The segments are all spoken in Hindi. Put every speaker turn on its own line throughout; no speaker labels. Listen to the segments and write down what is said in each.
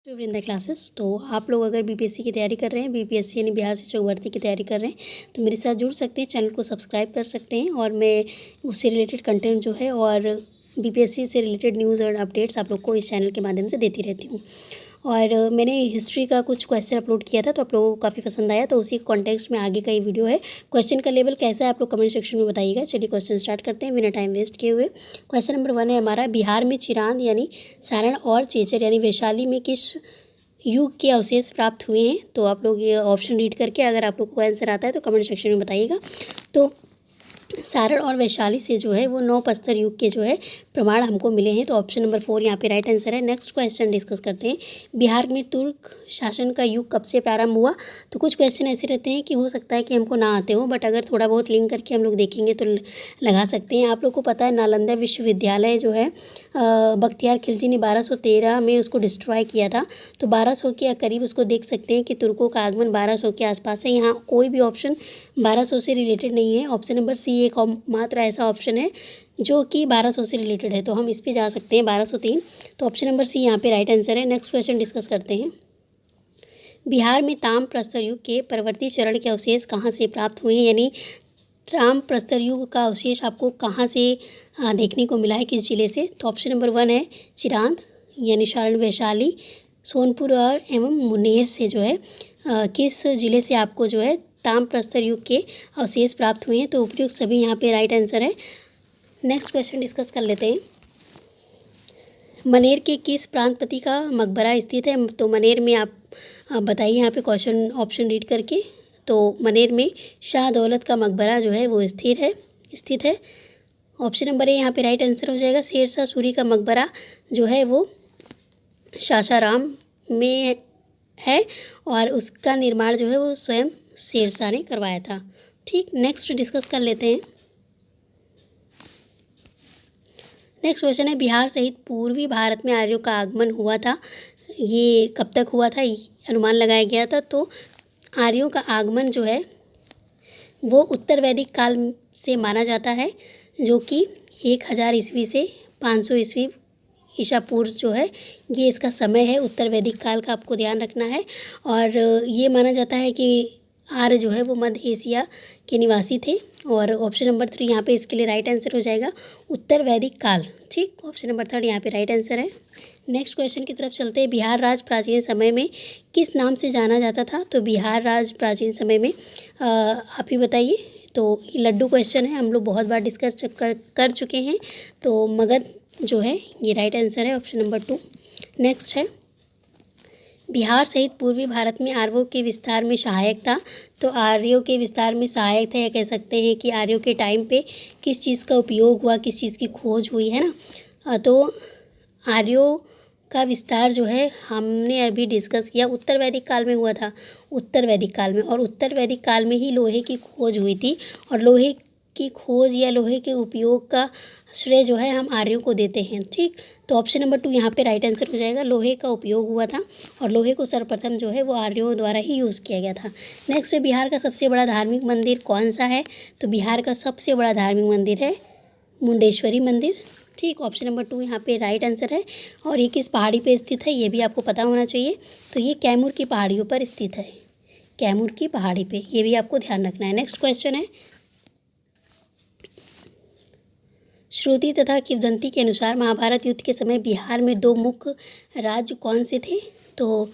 वृंदा क्लासेस। तो आप लोग अगर बीपीएससी की तैयारी कर रहे हैं, बीपीएससी यानी बिहार शिक्षक भर्ती की तैयारी कर रहे हैं, तो मेरे साथ जुड़ सकते हैं, चैनल को सब्सक्राइब कर सकते हैं और मैं उससे रिलेटेड कंटेंट जो है और बीपीएससी से रिलेटेड न्यूज़ और अपडेट्स आप लोग को इस चैनल के माध्यम से देती रहती हूँ। और मैंने हिस्ट्री का कुछ क्वेश्चन अपलोड किया था, तो आप लोगों को काफ़ी पसंद आया, तो उसी कॉन्टेक्स्ट में आगे का ये वीडियो है। क्वेश्चन का लेवल कैसा है आप लोग कमेंट सेक्शन में बताइएगा। चलिए क्वेश्चन स्टार्ट करते हैं बिना टाइम वेस्ट किए हुए। क्वेश्चन नंबर 1 है हमारा, बिहार में चिरांद यानी सारण और चेचर यानी वैशाली में किस युग के अवशेष प्राप्त हुए हैं? तो आप लोग ये ऑप्शन रीड करके अगर आप लोग को आंसर आता है तो कमेंट सेक्शन में बताइएगा। तो सारण और वैशाली से जो है वो नवप्रस्तर युग के जो है प्रमाण हमको मिले हैं। तो ऑप्शन नंबर 4 यहाँ पे राइट आंसर है। नेक्स्ट क्वेश्चन डिस्कस करते हैं, बिहार में तुर्क शासन का युग कब से प्रारंभ हुआ? तो कुछ क्वेश्चन ऐसे रहते हैं कि हो सकता है कि हमको ना आते हो, बट अगर थोड़ा बहुत लिंक करके हम लोग देखेंगे तो लगा सकते हैं। आप लोग को पता है नालंदा विश्वविद्यालय जो है बख्तियार खिलजी ने 1213 में उसको डिस्ट्रॉय किया था। तो 1200 के करीब उसको देख सकते हैं कि तुर्कों का आगमन 1200 के आसपास है। यहाँ कोई भी ऑप्शन 1200 से रिलेटेड नहीं है। ऑप्शन नंबर सी एक मात्र ऐसा ऑप्शन है जो कि 1200 से रिलेटेड है, तो हम इस पे जा सकते हैं 1203। तो ऑप्शन नंबर सी यहाँ पे राइट आंसर है। नेक्स्ट क्वेश्चन डिस्कस करते हैं, बिहार में ताम्र प्रस्तर युग के परवर्ती चरण के अवशेष कहाँ से प्राप्त हुए हैं? यानी ताम्र प्रस्तर युग का अवशेष आपको कहाँ से देखने को मिला है, किस जिले से? तो ऑप्शन नंबर 1 है चिरांद यानी सारण वैशाली सोनपुर और एवं मुंगेर से जो है किस जिले से आपको जो है ताम्र प्रस्तर युग के अवशेष प्राप्त हुए हैं? तो उपयुक्त सभी यहाँ पे राइट आंसर है। नेक्स्ट क्वेश्चन डिस्कस कर लेते हैं, मनेर के किस प्रांतपति का मकबरा स्थित है? तो मनेर में आप बताइए यहाँ पे क्वेश्चन ऑप्शन रीड करके। तो मनेर में शाह दौलत का मकबरा जो है वो स्थित है। ऑप्शन नंबर ए यहाँ पे राइट आंसर हो जाएगा। शेरशाह सूरी का मकबरा जो है वो सासाराम में है और उसका निर्माण जो है वो स्वयं शेरशाह ने करवाया था। ठीक, नेक्स्ट डिस्कस कर लेते हैं। नेक्स्ट क्वेश्चन है, बिहार सहित पूर्वी भारत में आर्यों का आगमन हुआ था, ये कब तक हुआ था? अनुमान लगाया गया था। तो आर्यों का आगमन जो है वो उत्तर वैदिक काल से माना जाता है, जो कि 1000 ईस्वी से 500 ईस्वी ईसा पूर्व जो है ये इसका समय है। उत्तर वैदिक काल का आपको ध्यान रखना है। और ये माना जाता है कि आर्य जो है वो मध्य एशिया के निवासी थे। और ऑप्शन नंबर 3 यहाँ पे इसके लिए राइट आंसर हो जाएगा, उत्तर वैदिक काल। ठीक, ऑप्शन नंबर 3 यहाँ पे राइट आंसर है। नेक्स्ट क्वेश्चन की तरफ चलते हैं, बिहार राज्य प्राचीन समय में किस नाम से जाना जाता था? तो बिहार राज्य प्राचीन समय में आप ही बताइए। तो ये लड्डू क्वेश्चन है, हम लोग बहुत बार डिस्कस कर चुके हैं। तो मगध जो है ये राइट आंसर है, ऑप्शन नंबर 2। नेक्स्ट है, बिहार सहित पूर्वी भारत में आर्यों के विस्तार में सहायक था। तो आर्यों के विस्तार में सहायक था, या कह सकते हैं कि आर्यों के टाइम पे किस चीज़ का उपयोग हुआ, किस चीज़ की खोज हुई है ना। तो आर्यों का विस्तार जो है हमने अभी डिस्कस किया उत्तर वैदिक काल में हुआ था, उत्तर वैदिक काल में। और उत्तर वैदिक काल में ही लोहे की खोज हुई थी, और लोहे की खोज या लोहे के उपयोग का श्रेय जो है हम आर्यों को देते हैं। ठीक, तो ऑप्शन नंबर 2 यहाँ पे राइट आंसर हो जाएगा, लोहे का उपयोग हुआ था और लोहे को सर्वप्रथम जो है वो आर्यों द्वारा ही यूज़ किया गया था। नेक्स्ट है, बिहार का सबसे बड़ा धार्मिक मंदिर कौन सा है? तो बिहार का सबसे बड़ा धार्मिक मंदिर है मुंडेश्वरी मंदिर। ठीक, ऑप्शन नंबर 2 यहाँ पे राइट आंसर है। और ये किस पहाड़ी पे स्थित है ये भी आपको पता होना चाहिए। तो ये कैमूर की पहाड़ियों पर स्थित है, कैमूर की पहाड़ी पे, ये भी आपको ध्यान रखना है। नेक्स्ट क्वेश्चन है, श्रुति तथा किंवदंती के अनुसार महाभारत युद्ध के समय बिहार में 2 मुख्य राज्य कौन से थे? तो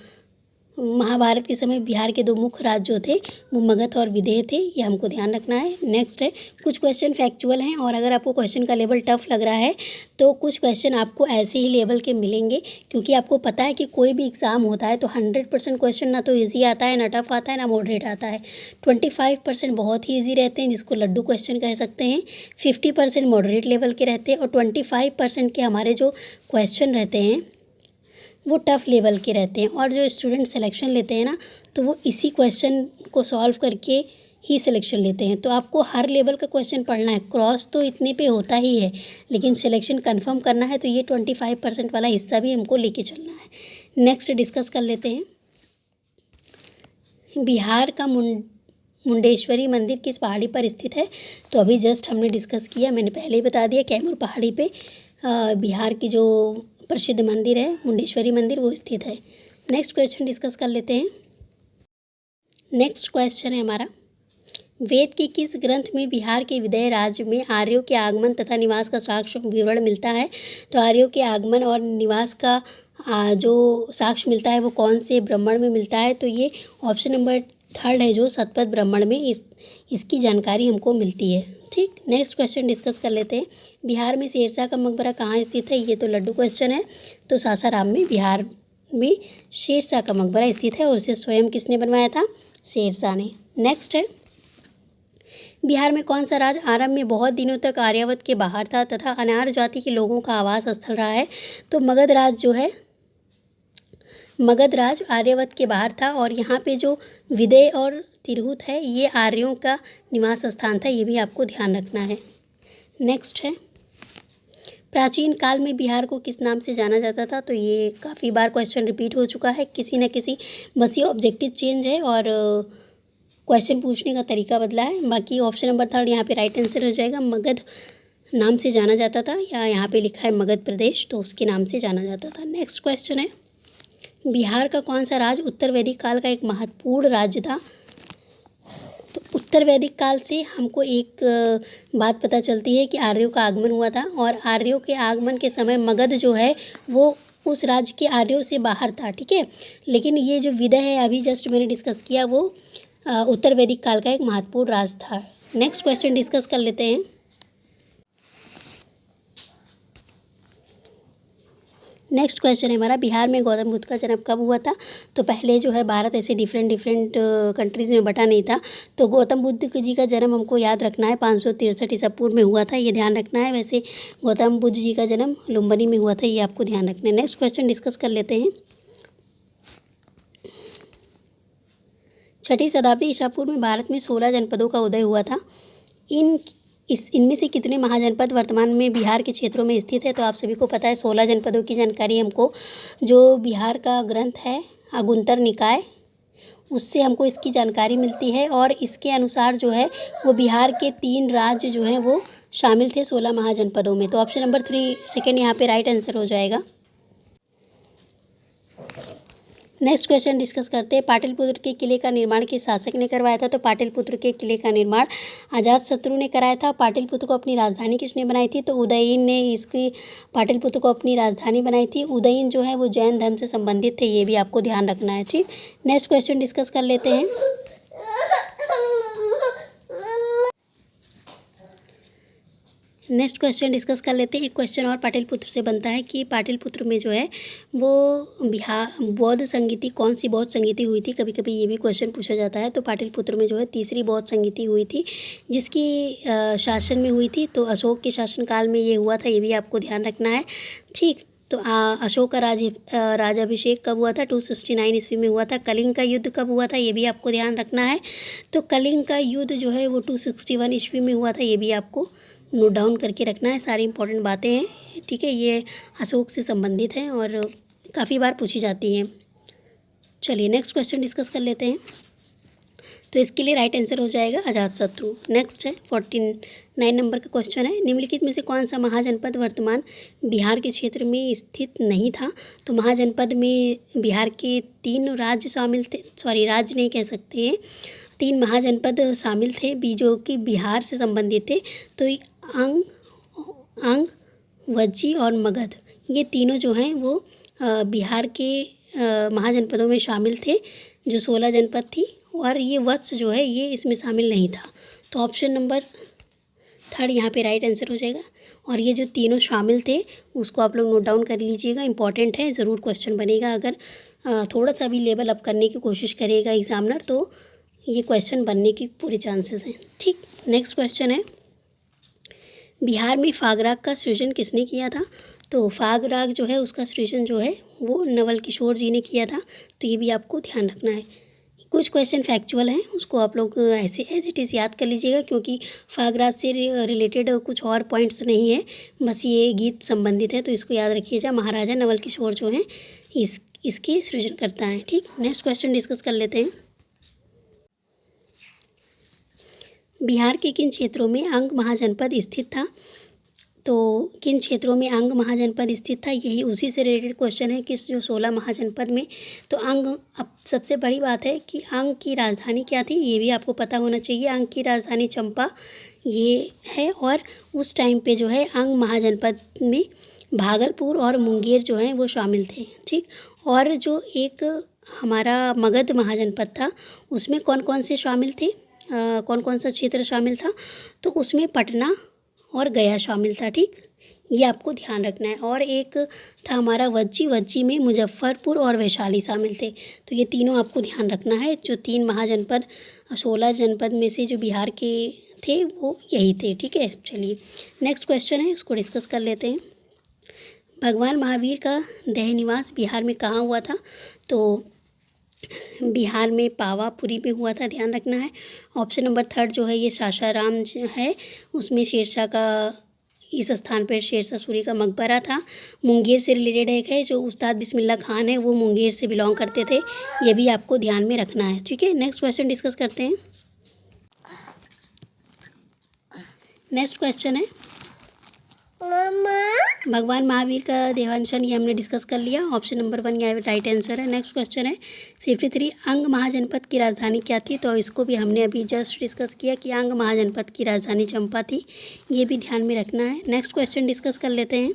महाभारत के समय बिहार के 2 मुख्य राज्य जो थे वो मगध और विदेह थे, ये हमको ध्यान रखना है। नेक्स्ट है, कुछ क्वेश्चन फैक्चुअल हैं, और अगर आपको क्वेश्चन का लेवल टफ लग रहा है तो कुछ क्वेश्चन आपको ऐसे ही लेवल के मिलेंगे, क्योंकि आपको पता है कि कोई भी एग्ज़ाम होता है तो 100% क्वेश्चन ना तो ईजी आता है, ना टफ आता है, ना मॉडरेट आता है। 25% बहुत ही ईजी रहते हैं जिसको लड्डू क्वेश्चन कह सकते हैं, 50% मॉडरेट लेवल के रहते हैं, और 25% के हमारे जो क्वेश्चन रहते हैं वो टफ़ लेवल के रहते हैं। और जो स्टूडेंट सिलेक्शन लेते हैं ना, तो वो इसी क्वेश्चन को सॉल्व करके ही सिलेक्शन लेते हैं। तो आपको हर लेवल का क्वेश्चन पढ़ना है, क्रॉस तो इतने पे होता ही है, लेकिन सिलेक्शन कंफर्म करना है तो ये 25% वाला हिस्सा भी हमको लेके चलना है। नेक्स्ट डिस्कस कर लेते हैं, बिहार का मुंडेश्वरी मंदिर किस पहाड़ी पर स्थित है? तो अभी जस्ट हमने डिस्कस किया, मैंने पहले ही बता दिया, कैमूर पहाड़ी पे बिहार की जो प्रसिद्ध मंदिर है मुंडेश्वरी मंदिर वो स्थित है। नेक्स्ट क्वेश्चन डिस्कस कर लेते हैं। नेक्स्ट क्वेश्चन है हमारा, वेद के किस ग्रंथ में बिहार के विदय राज्य में आर्यों के आगमन तथा निवास का साक्ष्य विवरण मिलता है? तो आर्यों के आगमन और निवास का जो साक्ष्य मिलता है वो कौन से ब्राह्मण में मिलता है? तो ये ऑप्शन नंबर 3 है जो शतपथ ब्राह्मण में इसकी जानकारी हमको मिलती है। ठीक, नेक्स्ट क्वेश्चन डिस्कस कर लेते हैं। बिहार में शेरशाह का मकबरा कहाँ स्थित है? ये तो लड्डू क्वेश्चन है। तो सासाराम में बिहार में शेरशाह का मकबरा स्थित है और इसे स्वयं किसने बनवाया था? शेरशाह ने। नेक्स्ट है, बिहार में कौन सा राज्य आरंभ में बहुत दिनों तक आर्यावत के बाहर था तथा अनार्य जाति के लोगों का आवास स्थल रहा है? तो मगध राज्य जो है, मगध राज्य आर्यावत के बाहर था और यहाँ पे जो विदय और तिरहुत है ये आर्यों का निवास स्थान था, ये भी आपको ध्यान रखना है। नेक्स्ट है, प्राचीन काल में बिहार को किस नाम से जाना जाता था? तो ये काफ़ी बार क्वेश्चन रिपीट हो चुका है, किसी न किसी, बस ये ऑब्जेक्टिव चेंज है और क्वेश्चन पूछने का तरीका बदला है। बाकी ऑप्शन नंबर 3 यहाँ पे राइट आंसर हो जाएगा। मगध नाम से जाना जाता था, या यहाँ पे लिखा है मगध प्रदेश, तो उसके नाम से जाना जाता था। नेक्स्ट क्वेश्चन है, बिहार का कौन सा राज्य उत्तर वैदिक काल का एक महत्वपूर्ण राज्य था? तो उत्तर वैदिक काल से हमको एक बात पता चलती है कि आर्यों का आगमन हुआ था और आर्यों के आगमन के समय मगध जो है वो उस राज्य के आर्यों से बाहर था। ठीक है, लेकिन ये जो विदय है अभी जस्ट मैंने डिस्कस किया वो उत्तर वैदिक काल का एक महत्वपूर्ण राज्य था। नेक्स्ट क्वेश्चन डिस्कस कर लेते हैं। नेक्स्ट क्वेश्चन है हमारा, बिहार में गौतम बुद्ध का जन्म कब हुआ था? तो पहले जो है भारत ऐसे डिफरेंट कंट्रीज़ में बटा नहीं था, तो गौतम बुद्ध जी का जन्म हमको याद रखना है 563 ईसा पूर्व में हुआ था, ये ध्यान रखना है। वैसे गौतम बुद्ध जी का जन्म लुम्बिनी में हुआ था, ये आपको ध्यान रखना है। नेक्स्ट क्वेश्चन डिस्कस कर लेते हैं। 6वीं शताब्दी ईसा पूर्व में भारत में 16 जनपदों का उदय हुआ था। इनमें से कितने महाजनपद वर्तमान में बिहार के क्षेत्रों में स्थित है? तो आप सभी को पता है 16 जनपदों की जानकारी हमको जो बिहार का ग्रंथ है अगुंतर निकाय उससे हमको इसकी जानकारी मिलती है और इसके अनुसार जो है वो बिहार के 3 राज्य जो हैं वो शामिल थे 16 महाजनपदों में। तो ऑप्शन नंबर 3 सेकेंड यहाँ पे राइट आंसर हो जाएगा। नेक्स्ट क्वेश्चन डिस्कस करते हैं। पाटलिपुत्र के किले का निर्माण किस शासक ने करवाया था? तो पाटलिपुत्र के किले का निर्माण अजातशत्रु ने कराया था। पाटलिपुत्र को अपनी राजधानी किसने बनाई थी? तो उदयन ने इसकी पाटलिपुत्र को अपनी राजधानी बनाई थी। उदयन जो है वो जैन धर्म से संबंधित थे, ये भी आपको ध्यान रखना है। ठीक, नेक्स्ट क्वेश्चन डिस्कस कर लेते हैं। नेक्स्ट क्वेश्चन डिस्कस कर लेते हैं। एक क्वेश्चन और पाटलिपुत्र से बनता है कि पाटलिपुत्र में जो है वो बिहार बौद्ध संगीति कौन सी बौद्ध संगीति हुई थी? कभी कभी ये भी क्वेश्चन पूछा जाता है। तो पाटलिपुत्र में जो है तीसरी बौद्ध संगीति हुई थी जिसकी शासन में हुई थी। तो अशोक के शासनकाल में ये हुआ था, ये भी आपको ध्यान रखना है। ठीक, तो अशोक का राज्याभिषेक कब हुआ था? 269 ईस्वी में हुआ था। कलिंग का युद्ध कब हुआ था? ये भी आपको ध्यान रखना है। तो कलिंग का युद्ध जो है वो 261 ईस्वी में हुआ था, ये भी आपको नोट डाउन करके रखना है। सारी इंपॉर्टेंट बातें हैं, ठीक है, ये अशोक से संबंधित हैं और काफ़ी बार पूछी जाती हैं। चलिए नेक्स्ट क्वेश्चन डिस्कस कर लेते हैं। तो इसके लिए राइट आंसर हो जाएगा अजातशत्रु। नेक्स्ट है 49 नंबर का क्वेश्चन है। निम्नलिखित में से कौन सा महाजनपद वर्तमान बिहार के क्षेत्र में स्थित नहीं था? तो महाजनपद में बिहार के 3 राज्य शामिल थे, राज्य नहीं कह सकते हैं, 3 महाजनपद शामिल थे जो कि बिहार से संबंधित थे। तो अंग, वज्जी और मगध, ये तीनों जो हैं वो बिहार के महाजनपदों में शामिल थे, जो 16 जनपद थी, और ये वत्स जो है ये इसमें शामिल नहीं था। तो ऑप्शन नंबर 3 यहाँ पे राइट आंसर हो जाएगा। और ये जो तीनों शामिल थे उसको आप लोग नोट डाउन कर लीजिएगा, इंपॉर्टेंट है, ज़रूर क्वेश्चन बनेगा। अगर थोड़ा सा भी लेवल अप करने की कोशिश करेगा एग्जामिनर तो ये क्वेश्चन बनने की पूरे चांसेस हैं। ठीक, नेक्स्ट क्वेश्चन है, बिहार में फाग राग का सृजन किसने किया था? तो फाग राग जो है उसका सृजन जो है वो नवल किशोर जी ने किया था। तो ये भी आपको ध्यान रखना है। कुछ क्वेश्चन फैक्चुअल हैं, उसको आप लोग ऐसे एज इट इज़ याद कर लीजिएगा, क्योंकि फाग राग से रिलेटेड कुछ और पॉइंट्स नहीं है, बस ये गीत संबंधित है, तो इसको याद रखिएगा। महाराजा नवल किशोर जो हैं इसके सृजन करता है। ठीक, नेक्स्ट क्वेश्चन डिस्कस कर लेते हैं। बिहार के किन क्षेत्रों में अंग महाजनपद स्थित था? तो किन क्षेत्रों में अंग महाजनपद स्थित था, यही उसी से रिलेटेड क्वेश्चन है कि जो 16 महाजनपद में। तो अंग, अब सबसे बड़ी बात है कि अंग की राजधानी क्या थी, ये भी आपको पता होना चाहिए। अंग की राजधानी चंपा ये है, और उस टाइम पे जो है अंग महाजनपद में भागलपुर और मुंगेर जो हैं वो शामिल थे, ठीक। और जो एक हमारा मगध महाजनपद था उसमें कौन कौन से शामिल थे, कौन कौन सा क्षेत्र शामिल था, तो उसमें पटना और गया शामिल था, ठीक। ये आपको ध्यान रखना है। और एक था हमारा वज्जी में मुजफ्फरपुर और वैशाली शामिल थे। तो ये तीनों आपको ध्यान रखना है। जो 3 महाजनपद 16 जनपद में से जो बिहार के थे वो यही थे, ठीक है। चलिए नेक्स्ट क्वेश्चन है, उसको डिस्कस कर लेते हैं। भगवान महावीर का देह निवास बिहार में कहाँ हुआ था, तो बिहार में पावापुरी में हुआ था, ध्यान रखना है। ऑप्शन नंबर 3 जो है ये सासाराम जो है उसमें शेरशाह का, इस स्थान पर शेरशाह सूरी का मकबरा था। मुंगेर से रिलेटेड एक है, जो उस्ताद बिस्मिल्लाह खान है वो मुंगेर से बिलोंग करते थे, ये भी आपको ध्यान में रखना है, ठीक है। नेक्स्ट क्वेश्चन डिस्कस करते हैं। नेक्स्ट क्वेश्चन है भगवान महावीर का देहावसान, ये हमने डिस्कस कर लिया। ऑप्शन नंबर 1 यहाँ राइट आंसर है। नेक्स्ट क्वेश्चन है 53 अंग महाजनपद की राजधानी क्या थी, तो इसको भी हमने अभी जस्ट डिस्कस किया कि अंग महाजनपद की राजधानी चंपा थी, ये भी ध्यान में रखना है। नेक्स्ट क्वेश्चन डिस्कस कर लेते हैं,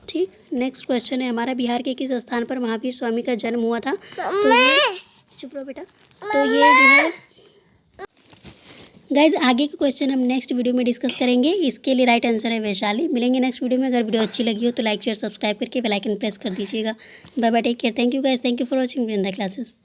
ठीक। नेक्स्ट क्वेश्चन है हमारा, बिहार के किस स्थान पर महावीर स्वामी का जन्म हुआ था, तो ये, चुप रहो बेटा, तो ये जो है गाइज आगे के क्वेश्चन हम नेक्स्ट वीडियो में डिस्कस करेंगे। इसके लिए राइट आंसर है वैशाली। मिलेंगे नेक्स्ट वीडियो में। अगर वीडियो अच्छी लगी हो तो लाइक शेयर सब्सक्राइब करके बेल आइकन प्रेस कर दीजिएगा। Bye bye, take care, thank you guys, thank you for watching in the classes.